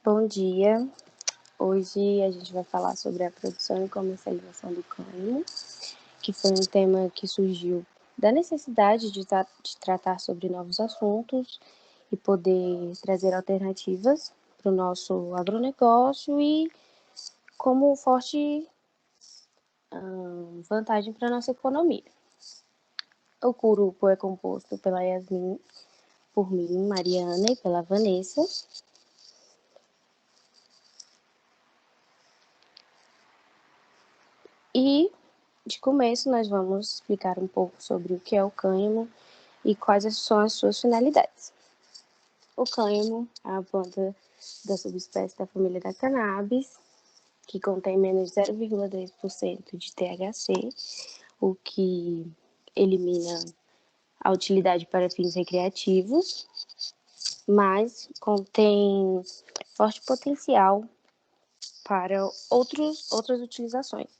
Bom dia. Hoje a gente vai falar sobre a produção e comercialização do cânhamo, que foi um tema que surgiu da necessidade de tratar sobre novos assuntos e poder trazer alternativas para o nosso agronegócio e como forte vantagem para a nossa economia. O grupo é composto pela Yasmin, por mim, Mariana, e pela Vanessa. E, de começo, nós vamos explicar um pouco sobre o que é o cânhamo e quais são as suas finalidades. O cânhamo é a planta da subespécie da família da cannabis, que contém menos de 0,2% de THC, o que elimina a utilidade para fins recreativos, mas contém forte potencial para outras utilizações.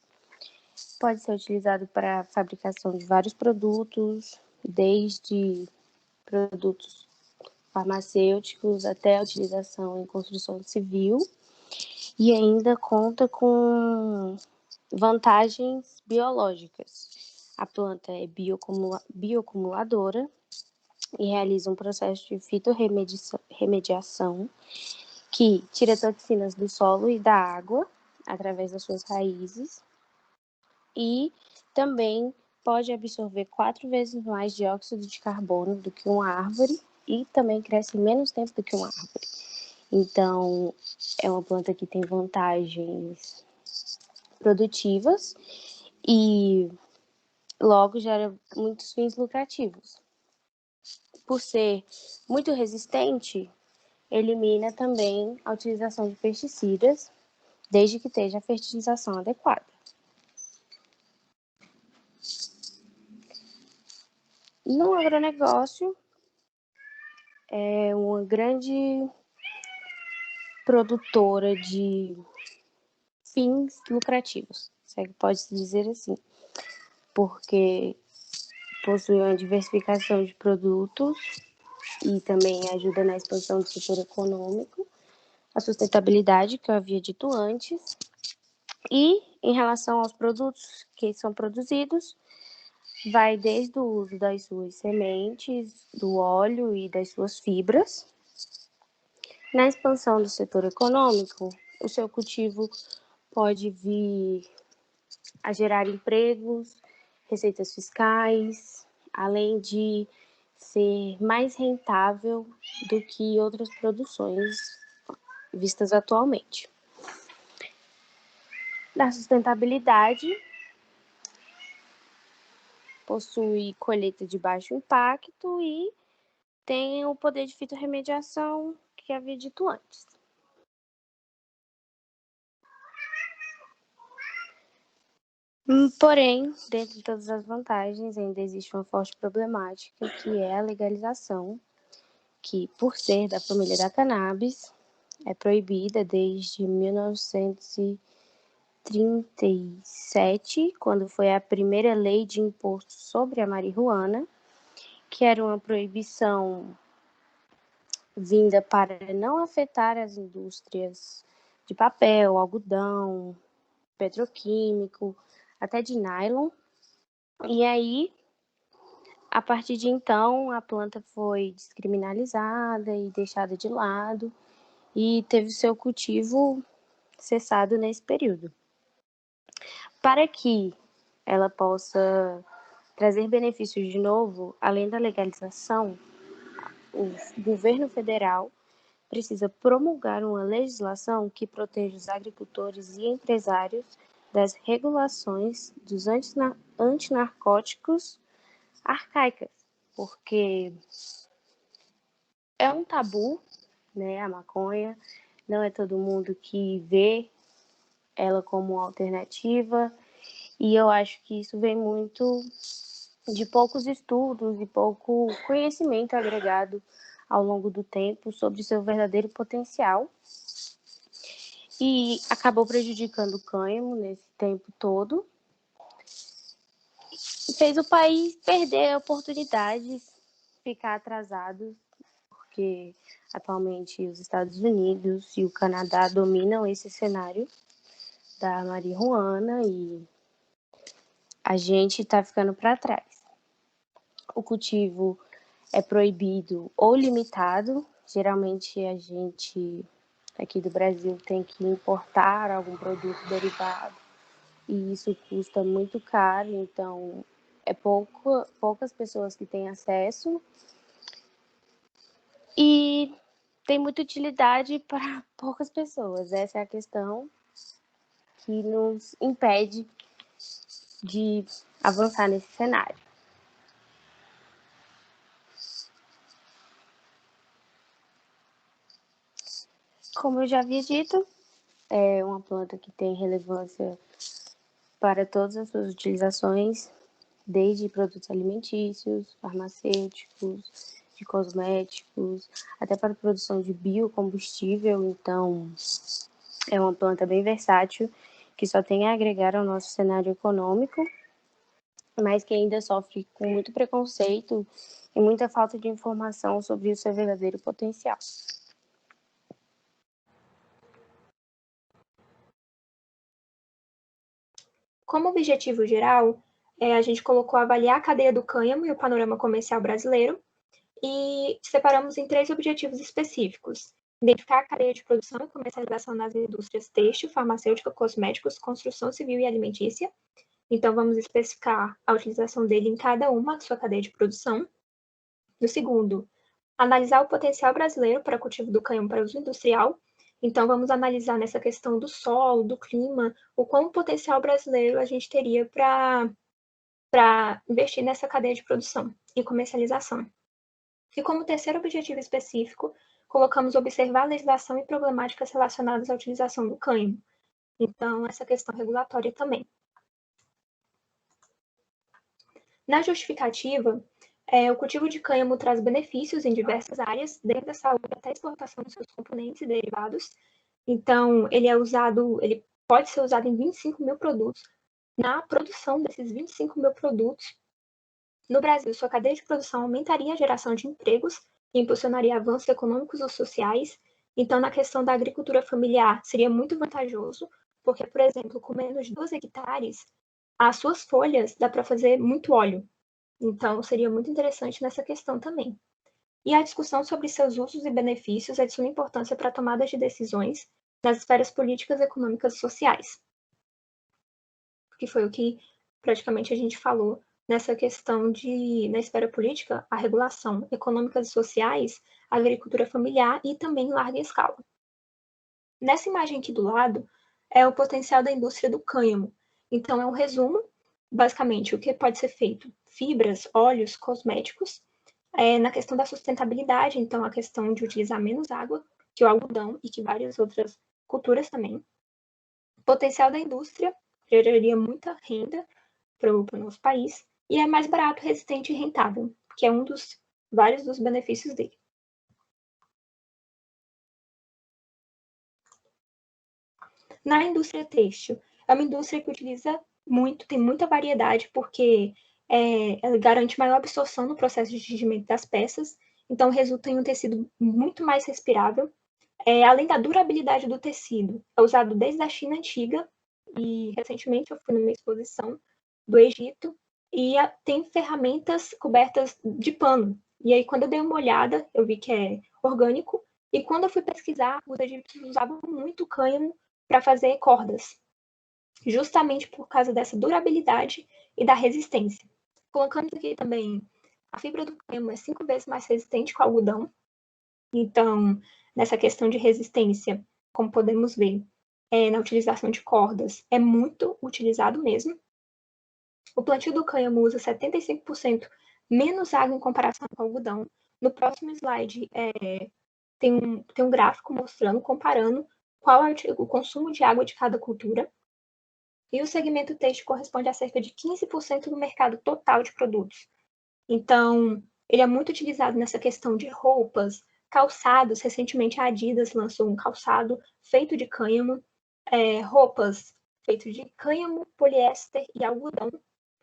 Pode ser utilizado para a fabricação de vários produtos, desde produtos farmacêuticos até a utilização em construção civil, e ainda conta com vantagens biológicas. A planta é bioacumuladora e realiza um processo de fitorremediação que tira toxinas do solo e da água através das suas raízes e também pode absorver 4 vezes mais dióxido de carbono do que uma árvore e também cresce menos tempo do que uma árvore. Então, é uma planta que tem vantagens produtivas e logo gera muitos fins lucrativos. Por ser muito resistente, elimina também a utilização de pesticidas, desde que esteja a fertilização adequada. No agronegócio, é uma grande produtora de fins lucrativos, se é que pode-se dizer assim, porque possui uma diversificação de produtos e também ajuda na expansão do setor econômico, a sustentabilidade, que eu havia dito antes, e em relação aos produtos que são produzidos, vai desde o uso das suas sementes, do óleo e das suas fibras. Na expansão do setor econômico, o seu cultivo pode vir a gerar empregos, receitas fiscais, além de ser mais rentável do que outras produções vistas atualmente. Na sustentabilidade, possui colheita de baixo impacto e tem o poder de fitorremediação que havia dito antes. Porém, dentro de todas as vantagens, ainda existe uma forte problemática, que é a legalização, que, por ser da família da cannabis, é proibida desde 1937, quando foi a primeira lei de imposto sobre a marihuana, que era uma proibição vinda para não afetar as indústrias de papel, algodão, petroquímico, até de nylon. E aí, a partir de então, a planta foi descriminalizada e deixada de lado e teve seu cultivo cessado nesse período. Para que ela possa trazer benefícios de novo, além da legalização, o governo federal precisa promulgar uma legislação que proteja os agricultores e empresários das regulações dos antinarcóticos arcaicas, porque é um tabu, né, a maconha, não é todo mundo que vê ela como uma alternativa, e eu acho que isso vem muito de poucos estudos e pouco conhecimento agregado ao longo do tempo sobre seu verdadeiro potencial, e acabou prejudicando o cânhamo nesse tempo todo, e fez o país perder oportunidades, ficar atrasado, porque atualmente os Estados Unidos e o Canadá dominam esse cenário da marihuana e a gente está ficando para trás. O cultivo é proibido ou limitado. Geralmente a gente aqui do Brasil tem que importar algum produto derivado e isso custa muito caro, então é poucas pessoas que têm acesso e tem muita utilidade para poucas pessoas. Essa é a questão que nos impede de avançar nesse cenário. Como eu já havia dito, é uma planta que tem relevância para todas as suas utilizações, desde produtos alimentícios, farmacêuticos, de cosméticos, até para a produção de biocombustível. Então, é uma planta bem versátil, que só tem a agregar ao nosso cenário econômico, mas que ainda sofre com muito preconceito e muita falta de informação sobre o seu verdadeiro potencial. Como objetivo geral, a gente colocou avaliar a cadeia do cânhamo e o panorama comercial brasileiro e separamos em 3 objetivos específicos. Identificar a cadeia de produção e comercialização nas indústrias têxtil, farmacêutica, cosméticos, construção civil e alimentícia. Então, vamos especificar a utilização dele em cada uma da sua cadeia de produção. No segundo, analisar o potencial brasileiro para cultivo do cânhamo para uso industrial. Então, vamos analisar nessa questão do solo, do clima, o quão potencial brasileiro a gente teria para investir nessa cadeia de produção e comercialização. E como terceiro objetivo específico, colocamos observar a legislação e problemáticas relacionadas à utilização do cânhamo. Então, essa questão regulatória também. Na justificativa, o cultivo de cânhamo traz benefícios em diversas áreas, desde a saúde até a exportação dos seus componentes e derivados. Então, ele pode ser usado em 25 mil produtos. Na produção desses 25 mil produtos, no Brasil, sua cadeia de produção aumentaria a geração de empregos e impulsionaria avanços econômicos ou sociais. Então, na questão da agricultura familiar, seria muito vantajoso, porque, por exemplo, com menos de 2 hectares, as suas folhas dá para fazer muito óleo. Então, seria muito interessante nessa questão também. E a discussão sobre seus usos e benefícios é de suma importância para a tomada de decisões nas esferas políticas, econômicas e sociais. Que foi o que praticamente a gente falou nessa questão na esfera política, a regulação econômicas e sociais, a agricultura familiar e também em larga escala. Nessa imagem aqui do lado é o potencial da indústria do cânhamo. Então, é um resumo, basicamente, o que pode ser feito: fibras, óleos, cosméticos. Na questão da sustentabilidade, então, a questão de utilizar menos água que o algodão e que várias outras culturas também. Potencial da indústria, geraria muita renda para o nosso país e é mais barato, resistente e rentável, que é um dos vários dos benefícios dele. Na indústria têxtil, é uma indústria que utiliza muito, tem muita variedade, porque ela garante maior absorção no processo de tingimento das peças, então resulta em um tecido muito mais respirável. Além da durabilidade do tecido, é usado desde a China antiga, e recentemente eu fui numa exposição do Egito, e tem ferramentas cobertas de pano. E aí, quando eu dei uma olhada, eu vi que é orgânico, e quando eu fui pesquisar, os egípcios usavam muito cânhamo para fazer cordas, justamente por causa dessa durabilidade e da resistência. Colocando aqui também, a fibra do cânhamo é 5 vezes mais resistente que o algodão. Então, nessa questão de resistência, como podemos ver, na utilização de cordas, é muito utilizado mesmo. O plantio do cânhamo usa 75% menos água em comparação com o algodão. No próximo slide, tem um gráfico mostrando, comparando qual é o consumo de água de cada cultura. E o segmento têxtil corresponde a cerca de 15% do mercado total de produtos. Então, ele é muito utilizado nessa questão de roupas, calçados. Recentemente, a Adidas lançou um calçado feito de cânhamo, roupas feitas de cânhamo, poliéster e algodão,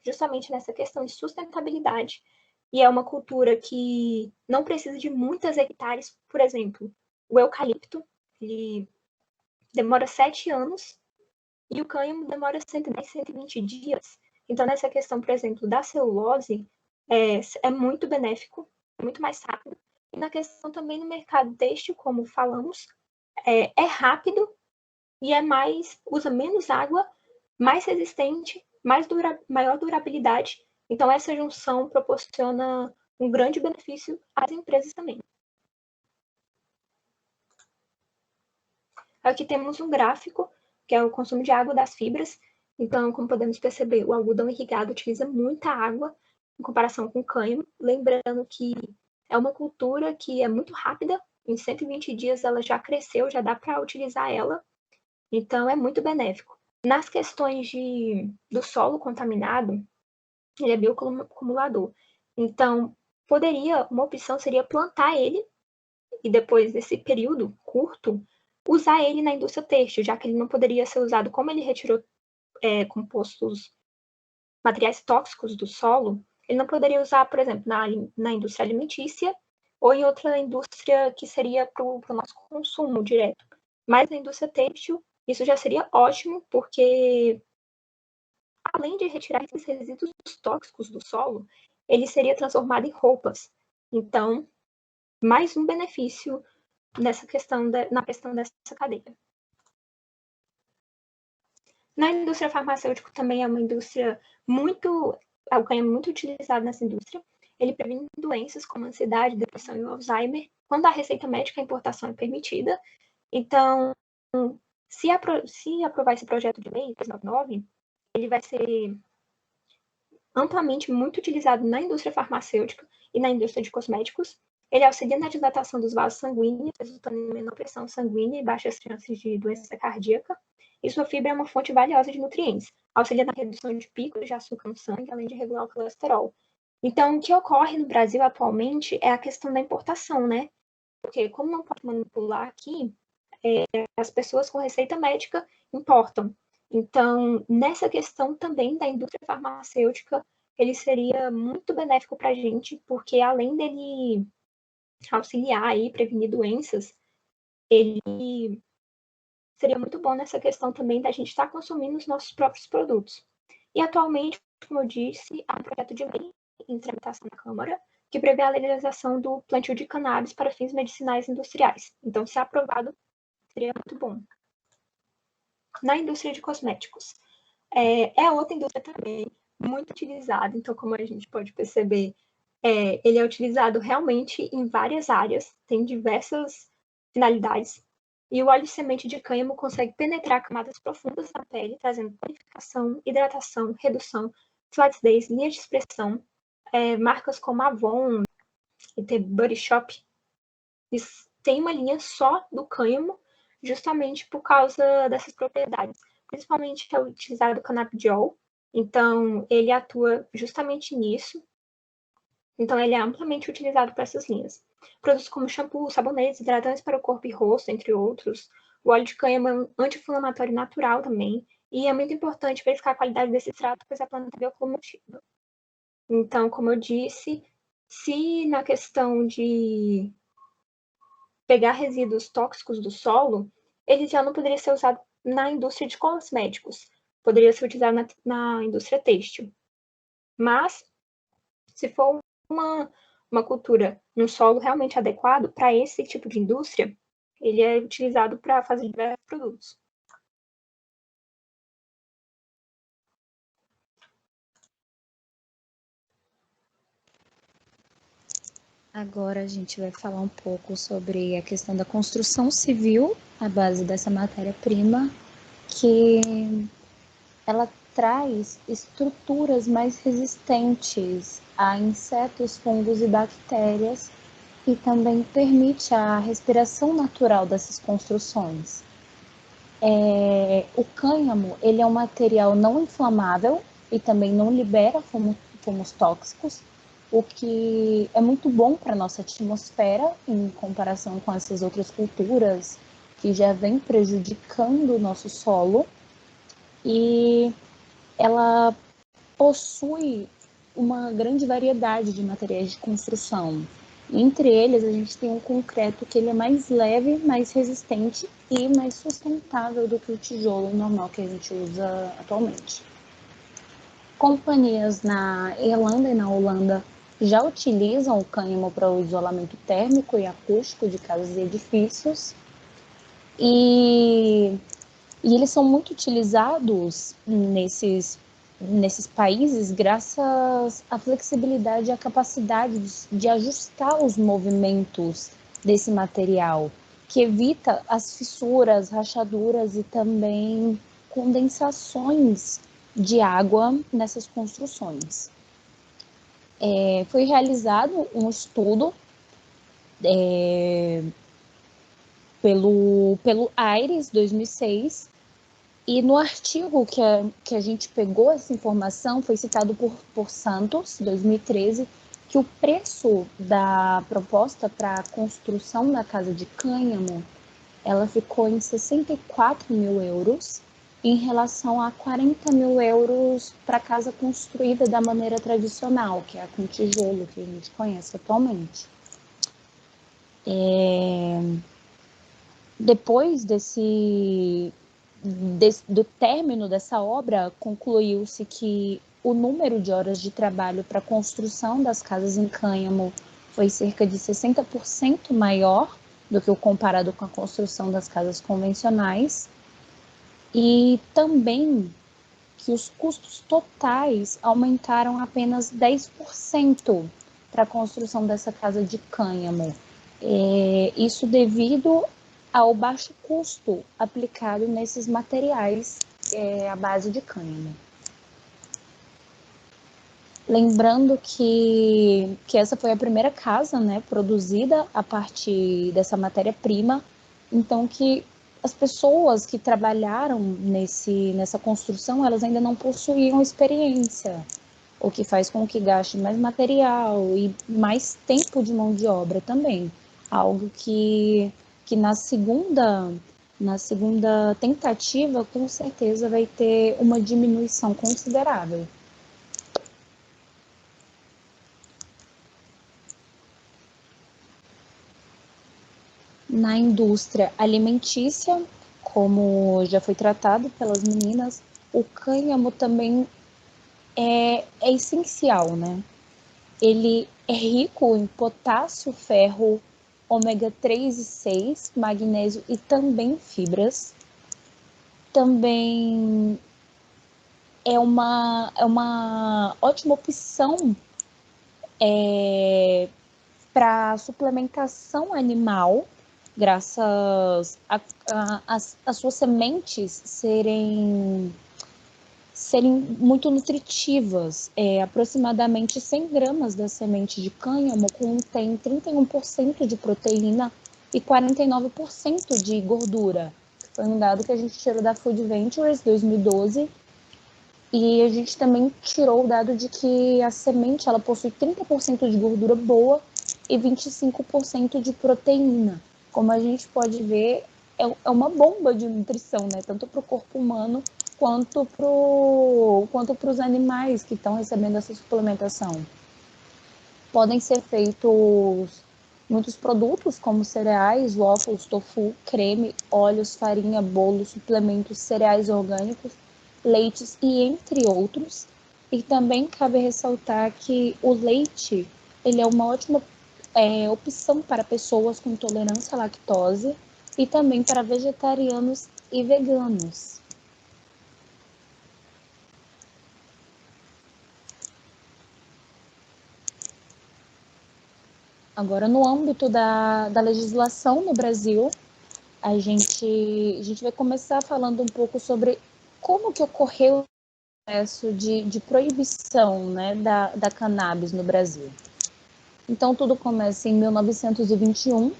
justamente nessa questão de sustentabilidade e é uma cultura que não precisa de muitas hectares. Por exemplo, o eucalipto, ele demora 7 anos e o cânhamo demora 110, 120 dias. Então, nessa questão, por exemplo, da celulose, é muito benéfico, muito mais rápido. E na questão também no mercado têxtil, como falamos, é rápido e usa menos água, mais resistente, maior durabilidade. Então, essa junção proporciona um grande benefício às empresas também. Aqui temos um gráfico, que é o consumo de água das fibras. Então, como podemos perceber, o algodão irrigado utiliza muita água em comparação com o cânhamo. Lembrando que é uma cultura que é muito rápida, em 120 dias ela já cresceu, já dá para utilizar ela. Então, é muito benéfico. Nas questões do solo contaminado, ele é bioacumulador. Então, uma opção seria plantar ele e depois desse período curto, usar ele na indústria têxtil, já que ele não poderia ser usado, como ele retirou materiais tóxicos do solo, ele não poderia usar, por exemplo, na indústria alimentícia ou em outra indústria que seria para o nosso consumo direto. Mas na indústria têxtil, isso já seria ótimo, porque além de retirar esses resíduos tóxicos do solo, ele seria transformado em roupas. Então, mais um benefício na questão dessa cadeia. Na indústria farmacêutica também é uma indústria o cânhamo é muito utilizado nessa indústria. Ele previne doenças como ansiedade, depressão e Alzheimer. Quando a receita médica, a importação é permitida. Então, se aprovar esse projeto de lei 299, ele vai ser amplamente muito utilizado na indústria farmacêutica e na indústria de cosméticos. Ele auxilia na dilatação dos vasos sanguíneos, resultando em menor pressão sanguínea e baixas chances de doença cardíaca. E sua fibra é uma fonte valiosa de nutrientes. Auxilia na redução de picos de açúcar no sangue, além de regular o colesterol. Então, o que ocorre no Brasil atualmente é a questão da importação, né? Porque como não pode manipular aqui, as pessoas com receita médica importam. Então, nessa questão também da indústria farmacêutica, ele seria muito benéfico para a gente, porque além dele auxiliar e prevenir doenças, ele seria muito bom nessa questão também da gente estar consumindo os nossos próprios produtos. E atualmente, como eu disse, há um projeto de lei em tramitação na Câmara que prevê a legalização do plantio de cannabis para fins medicinais industriais. Então, se aprovado, seria muito bom. Na indústria de cosméticos, é outra indústria também muito utilizada. Então, como a gente pode perceber, ele é utilizado realmente em várias áreas, tem diversas finalidades. E o óleo de semente de cânhamo consegue penetrar camadas profundas da pele, trazendo purificação, hidratação, redução, flacidez, linha de expressão. Marcas como Avon e The Body Shop tem uma linha só do cânhamo, justamente por causa dessas propriedades. Principalmente é utilizado o canabidiol, então ele atua justamente nisso. Então ele é amplamente utilizado para essas linhas. Produtos como shampoo, sabonetes, hidratantes para o corpo e rosto, entre outros. O óleo de cânhamo é um anti-inflamatório natural também, e é muito importante verificar a qualidade desse extrato, pois a planta é bioacumulativa. Então, como eu disse, se na questão de pegar resíduos tóxicos do solo, ele já não poderia ser usado na indústria de cosméticos, poderia ser utilizado na indústria têxtil. Mas, se for uma cultura num solo realmente adequado para esse tipo de indústria, ele é utilizado para fazer diversos produtos. Agora a gente vai falar um pouco sobre a questão da construção civil, à base dessa matéria-prima, que ela traz estruturas mais resistentes a insetos, fungos e bactérias e também permite a respiração natural dessas construções. O cânhamo ele é um material não inflamável e também não libera fumos tóxicos, o que é muito bom para a nossa atmosfera em comparação com essas outras culturas que já vêm prejudicando o nosso solo. E ela possui uma grande variedade de materiais de construção. Entre eles, a gente tem o concreto, que ele é mais leve, mais resistente e mais sustentável do que o tijolo normal que a gente usa atualmente. Companhias na Irlanda e na Holanda já utilizam o cânhamo para o isolamento térmico e acústico de casas e edifícios, e eles são muito utilizados nesses países graças à flexibilidade e à capacidade de ajustar os movimentos desse material, que evita as fissuras, rachaduras e também condensações de água nessas construções. Foi realizado um estudo pelo AIRES 2006, e no artigo que a gente pegou essa informação, foi citado por Santos, 2013, que o preço da proposta para a construção da casa de cânhamo, ela ficou em 64 mil euros, em relação a 40 mil euros para a casa construída da maneira tradicional, que é com tijolo, que a gente conhece atualmente. Depois do término dessa obra, concluiu-se que o número de horas de trabalho para a construção das casas em cânhamo foi cerca de 60% maior do que o comparado com a construção das casas convencionais, e também que os custos totais aumentaram apenas 10% para a construção dessa casa de cânhamo. Isso devido ao baixo custo aplicado nesses materiais à base de cânhamo. Lembrando que essa foi a primeira casa, né, produzida a partir dessa matéria-prima, então que as pessoas que trabalharam nessa construção, elas ainda não possuíam experiência, o que faz com que gaste mais material e mais tempo de mão de obra também, algo que na segunda tentativa, com certeza vai ter uma diminuição considerável. Na indústria alimentícia, como já foi tratado pelas meninas, o cânhamo também é essencial, né? Ele é rico em potássio, ferro, ômega 3 e 6, magnésio e também fibras. Também é uma ótima opção para suplementação animal, graças a suas sementes serem muito nutritivas. Aproximadamente 100 gramas da semente de cânhamo contém 31% de proteína e 49% de gordura. Foi um dado que a gente tirou da Food Ventures 2012, e a gente também tirou o dado de que a semente ela possui 30% de gordura boa e 25% de proteína. Como a gente pode ver, é uma bomba de nutrição, né? Tanto para o corpo humano quanto para os animais que estão recebendo essa suplementação. Podem ser feitos muitos produtos, como cereais, waffles, tofu, creme, óleos, farinha, bolos, suplementos, cereais orgânicos, leites e entre outros. E também cabe ressaltar que o leite ele é uma ótima opção para pessoas com intolerância à lactose e também para vegetarianos e veganos. Agora, no âmbito da legislação no Brasil, a gente vai começar falando um pouco sobre como que ocorreu o processo de proibição, né, da cannabis no Brasil. Então, tudo começa em 1921,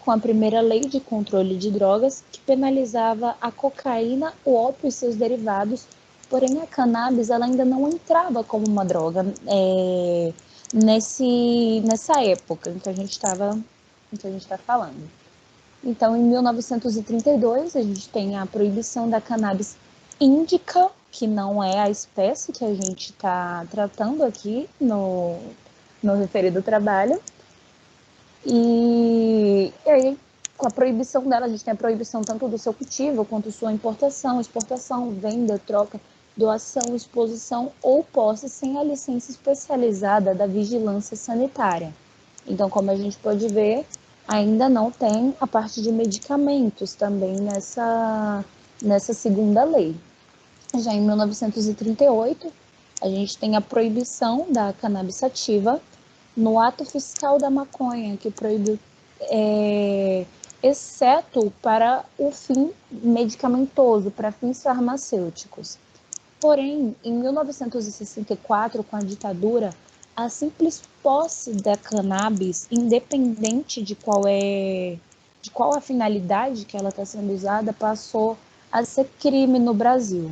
com a primeira lei de controle de drogas, que penalizava a cocaína, o ópio e seus derivados, porém a cannabis ela ainda não entrava como uma droga nessa época em que a gente está falando. Então, em 1932, a gente tem a proibição da cannabis índica, que não é a espécie que a gente está tratando aqui no referido trabalho. E aí, com a proibição dela, a gente tem a proibição tanto do seu cultivo, quanto sua importação, exportação, venda, troca, doação, exposição ou posse sem a licença especializada da vigilância sanitária. Então, como a gente pode ver, ainda não tem a parte de medicamentos também nessa segunda lei. Já em 1938, a gente tem a proibição da cannabis sativa no ato fiscal da maconha, que proibiu, exceto para o fim medicamentoso, para fins farmacêuticos. Porém, em 1964, com a ditadura, a simples posse da cannabis, independente de qual a finalidade que ela está sendo usada, passou a ser crime no Brasil.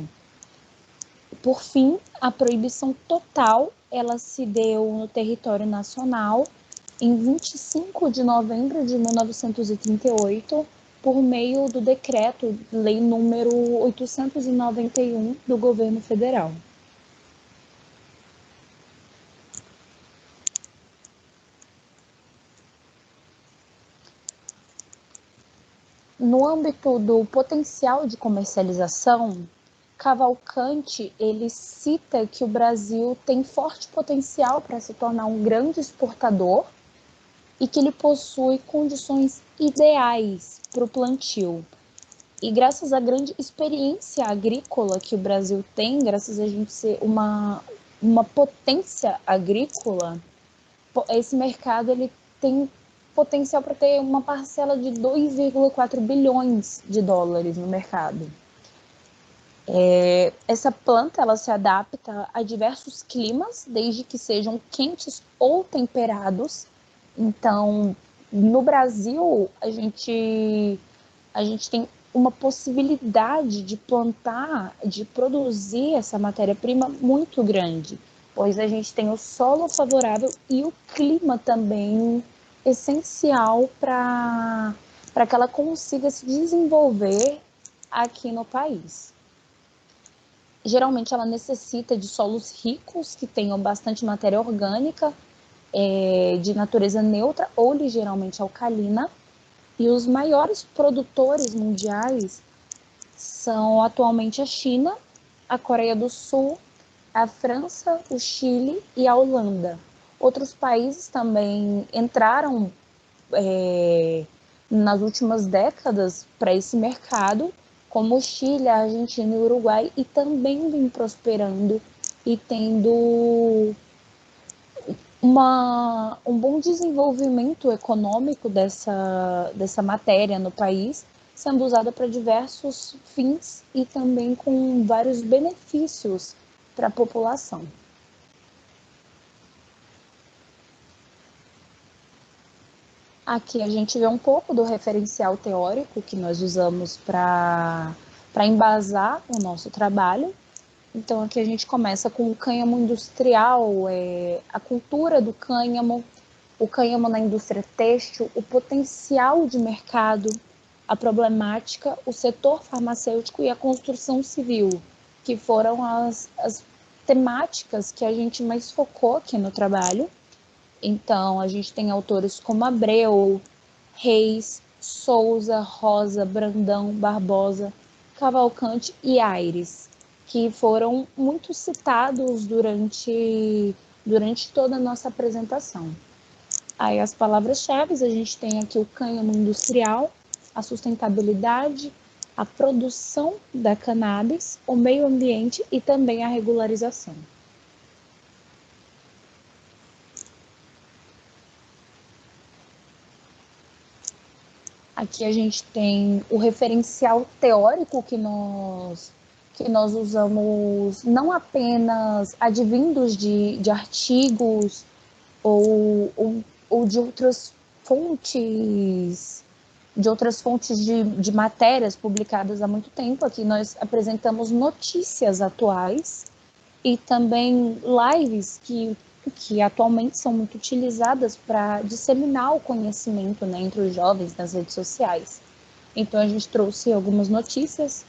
Por fim, a proibição total, ela se deu no território nacional em 25 de novembro de 1938, por meio do decreto lei número 891 do governo federal. No âmbito do potencial de comercialização, Cavalcante, ele cita que o Brasil tem forte potencial para se tornar um grande exportador e que ele possui condições ideais para o plantio. E graças à grande experiência agrícola que o Brasil tem, graças a gente ser uma potência agrícola, esse mercado ele tem potencial para ter uma parcela de 2,4 bilhões de dólares no mercado. Essa planta ela se adapta a diversos climas, desde que sejam quentes ou temperados. Então, no Brasil, a gente tem uma possibilidade de plantar, de produzir essa matéria-prima muito grande, pois a gente tem o solo favorável e o clima também essencial para que ela consiga se desenvolver aqui no país. Geralmente ela necessita de solos ricos, que tenham bastante matéria orgânica, de natureza neutra ou ligeiramente alcalina. E os maiores produtores mundiais são atualmente a China, a Coreia do Sul, a França, o Chile e a Holanda. Outros países também entraram nas últimas décadas para esse mercado, como o Chile, a Argentina e o Uruguai, e também vem prosperando e tendo um bom desenvolvimento econômico dessa matéria no país, sendo usada para diversos fins e também com vários benefícios para a população. Aqui a gente vê um pouco do referencial teórico que nós usamos para embasar o nosso trabalho. Então, aqui a gente começa com o cânhamo industrial, a cultura do cânhamo, o cânhamo na indústria têxtil, o potencial de mercado, a problemática, o setor farmacêutico e a construção civil, que foram as temáticas que a gente mais focou aqui no trabalho. Então, a gente tem autores como Abreu, Reis, Souza, Rosa, Brandão, Barbosa, Cavalcante e Aires, que foram muito citados durante toda a nossa apresentação. Aí as palavras-chave, a gente tem aqui o cânhamo industrial, a sustentabilidade, a produção da cannabis, o meio ambiente e também a regularização. Aqui a gente tem o referencial teórico que nós usamos, não apenas advindos de artigos ou de outras fontes, de matérias publicadas há muito tempo. Aqui nós apresentamos notícias atuais e também lives que atualmente são muito utilizadas para disseminar o conhecimento, né, entre os jovens nas redes sociais. Então, a gente trouxe algumas notícias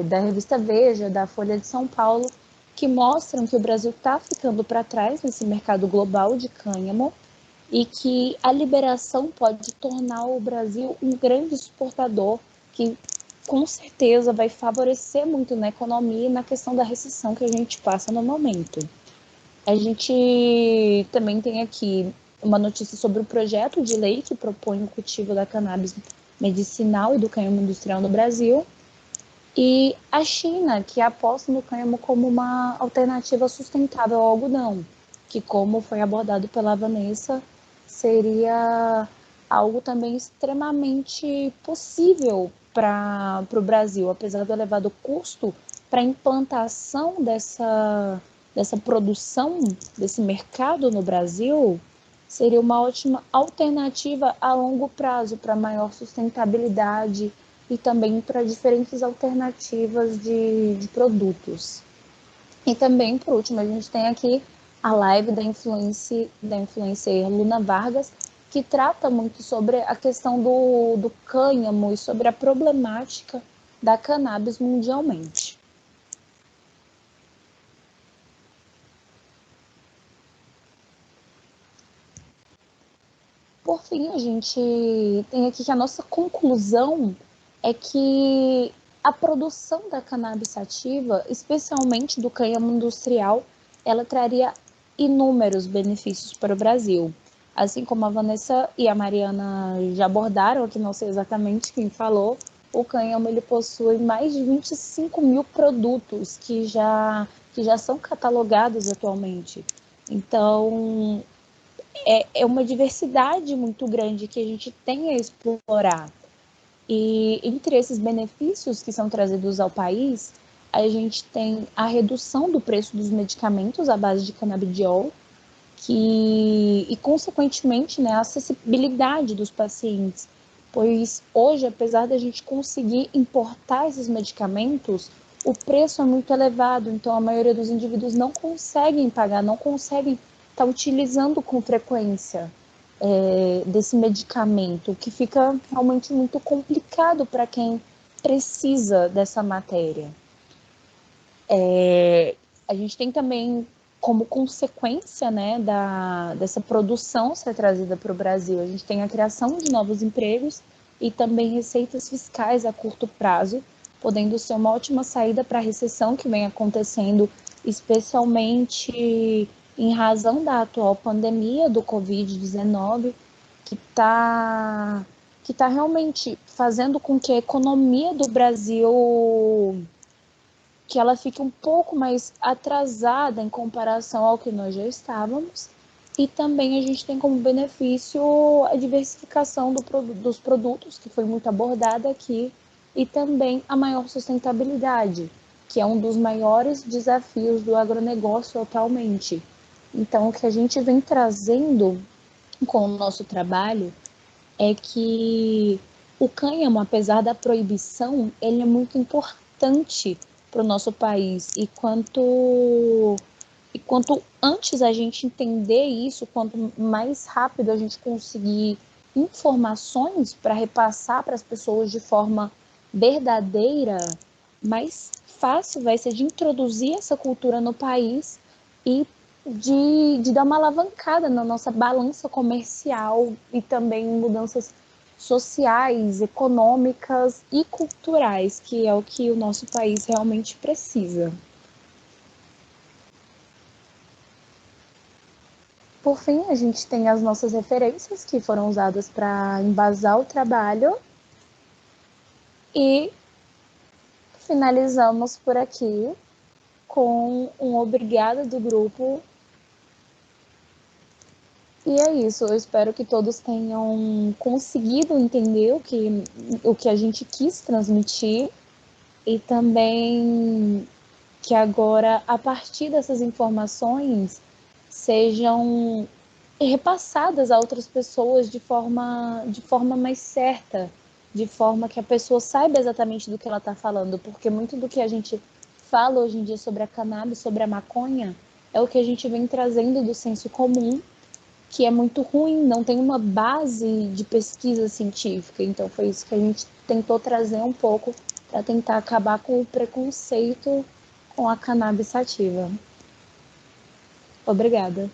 da revista Veja, da Folha de São Paulo, que mostram que o Brasil está ficando para trás nesse mercado global de cânhamo e que a liberação pode tornar o Brasil um grande exportador, que com certeza vai favorecer muito na economia e na questão da recessão que a gente passa no momento. A gente também tem aqui uma notícia sobre o projeto de lei que propõe o cultivo da cannabis medicinal e do cânhamo industrial no Brasil, e a China, que aposta no cânhamo como uma alternativa sustentável ao algodão, que, como foi abordado pela Vanessa, seria algo também extremamente possível para o Brasil, apesar do elevado custo para a implantação dessa produção, desse mercado no Brasil, seria uma ótima alternativa a longo prazo para maior sustentabilidade e também para diferentes alternativas de produtos. E também, por último, a gente tem aqui a live da influencer Luna Vargas, que trata muito sobre a questão do cânhamo e sobre a problemática da cannabis mundialmente. Por fim, a gente tem aqui que a nossa conclusão é que a produção da cannabis sativa, especialmente do cânhamo industrial, ela traria inúmeros benefícios para o Brasil. Assim como a Vanessa e a Mariana já abordaram, que não sei exatamente quem falou, o cânhamo ele possui mais de 25 mil produtos que já são catalogados atualmente. Então, é uma diversidade muito grande que a gente tem a explorar. E entre esses benefícios que são trazidos ao país, a gente tem a redução do preço dos medicamentos à base de canabidiol, e consequentemente, né, a acessibilidade dos pacientes, pois hoje, apesar da gente conseguir importar esses medicamentos, o preço é muito elevado, então a maioria dos indivíduos não conseguem pagar, não conseguem estar utilizando com frequência desse medicamento, que fica realmente muito complicado para quem precisa dessa matéria. A gente tem também, como consequência, né, dessa produção ser trazida para o Brasil, a gente tem a criação de novos empregos e também receitas fiscais a curto prazo, podendo ser uma ótima saída para a recessão que vem acontecendo, especialmente em razão da atual pandemia do Covid-19, que tá realmente fazendo com que a economia do Brasil que ela fique um pouco mais atrasada em comparação ao que nós já estávamos, e também a gente tem como benefício a diversificação dos produtos, que foi muito abordada aqui, e também a maior sustentabilidade, que é um dos maiores desafios do agronegócio atualmente. Então, o que a gente vem trazendo com o nosso trabalho é que o cânhamo, apesar da proibição, ele é muito importante para o nosso país. E quanto antes a gente entender isso, quanto mais rápido a gente conseguir informações para repassar para as pessoas de forma verdadeira, mais fácil vai ser de introduzir essa cultura no país e de dar uma alavancada na nossa balança comercial e também mudanças sociais, econômicas e culturais, que é o que o nosso país realmente precisa. Por fim, a gente tem as nossas referências que foram usadas para embasar o trabalho e finalizamos por aqui com um obrigado do grupo. E é isso, eu espero que todos tenham conseguido entender o que a gente quis transmitir e também que agora, a partir dessas informações, sejam repassadas a outras pessoas de forma mais certa, de forma que a pessoa saiba exatamente do que ela está falando, porque muito do que a gente fala hoje em dia sobre a cannabis, sobre a maconha, é o que a gente vem trazendo do senso comum, que é muito ruim, não tem uma base de pesquisa científica. Então foi isso que a gente tentou trazer um pouco para tentar acabar com o preconceito com a cannabis sativa. Obrigada.